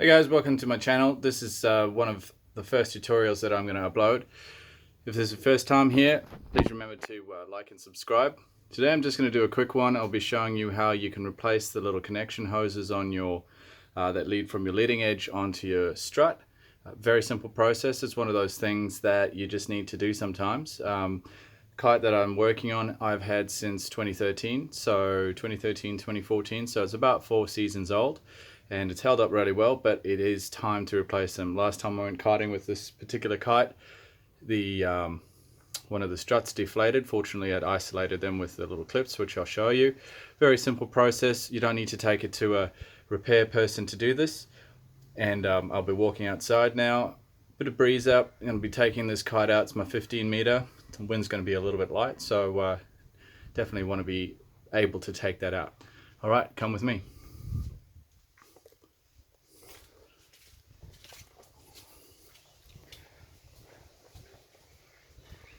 Hey guys, welcome to my channel. This is one of the first tutorials that I'm going to upload. If this is the first time here, please remember to like and subscribe. Today I'm just going to do a quick one. I'll be showing you how you can replace the little connection hoses on your that lead from your leading edge onto your strut. Very simple process. It's one of those things that you just need to do sometimes. Kite that I'm working on I've had since 2013, so 2014, so it's about 4 seasons old, and it's held up really well, but it is time to replace them. Last time I went kiting with this particular kite, the one of the struts deflated. Fortunately I'd isolated them with the little clips, which I'll show you. Very simple process. You don't need to take it to a repair person to do this. And I'll be walking outside now. Bit of breeze up. I'm going to be taking this kite out. It's my 15 meter. The wind's going to be a little bit light, so definitely want to be able to take that out. All right, come with me.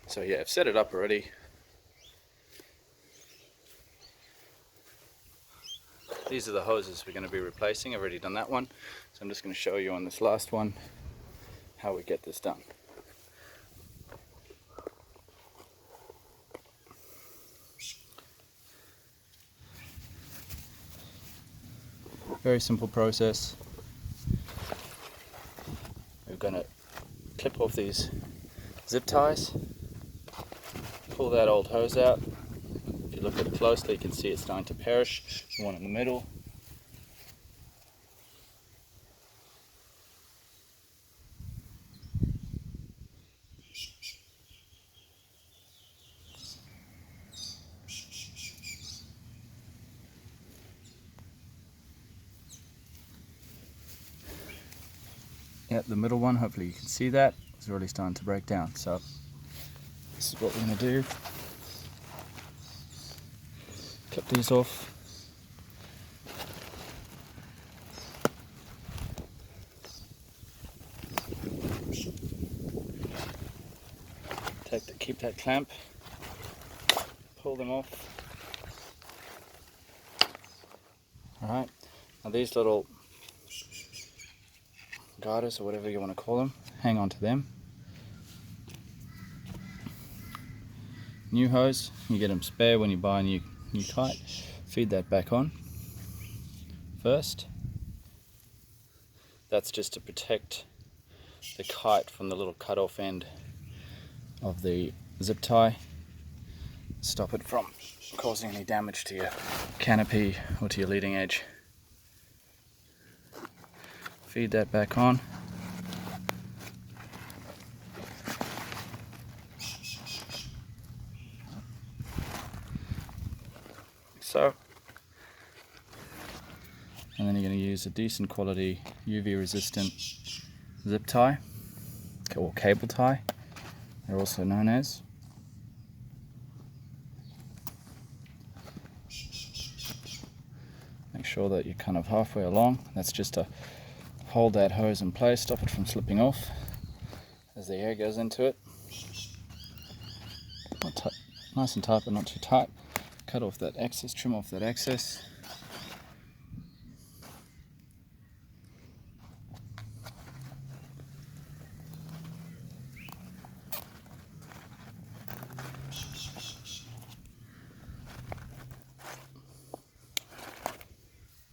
So yeah, I've set it up already. These are the hoses we're going to be replacing. I've already done that one, so I'm just going to show you on this last one how we get this done. Very simple process. We're going to clip off these zip ties, pull that old hose out. If you look at it closely, you can see it's starting to perish. The one in the middle. Yep, the middle one, hopefully you can see that, it's really starting to break down. So this is what we're going to do. Clip these off. Keep that clamp, pull them off. Alright, now these little guiders, or whatever you want to call them, hang on to them. New hose, you get them spare when you buy a new kite. Feed that back on first. That's just to protect the kite from the little cut off end of the zip tie. Stop it from causing any damage to your canopy or to your leading edge. Feed that back on. So, and then you're going to use a decent quality UV resistant zip tie or cable tie, they're also known as. Make sure that you're kind of halfway along. That's just to hold that hose in place, stop it from slipping off as the air goes into it. Nice and tight, but not too tight. Cut off that excess, trim off that excess.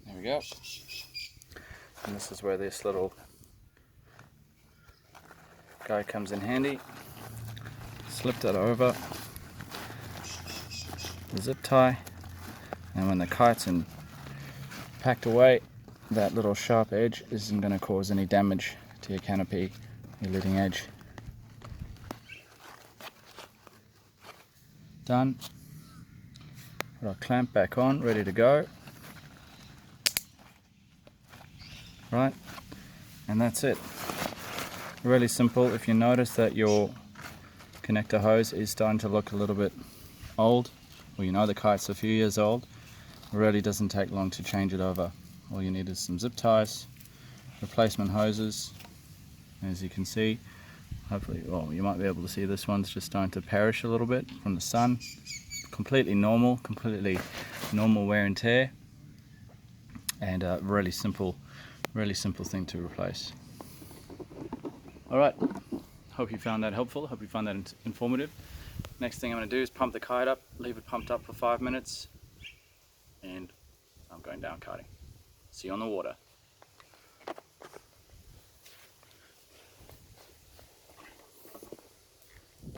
There we go. And this is where this little guy comes in handy. Slip that over the zip tie, and when the kite's packed away, that little sharp edge isn't going to cause any damage to your canopy, your leading edge. Done. Put our clamp back on, ready to go. Right, and that's it. Really simple. If you notice that your connector hose is starting to look a little bit old, or you know the kite's a few years old, it really doesn't take long to change it over. All you need is some zip ties, replacement hoses. As you can see, hopefully, well, you might be able to see this one's just starting to perish a little bit from the sun. Completely normal wear and tear, and really simple Really simple thing to replace. Alright, hope you found that helpful, hope you found that informative. Next thing I'm going to do is pump the kite up, leave it pumped up for 5 minutes, and I'm going down kiting. See you on the water.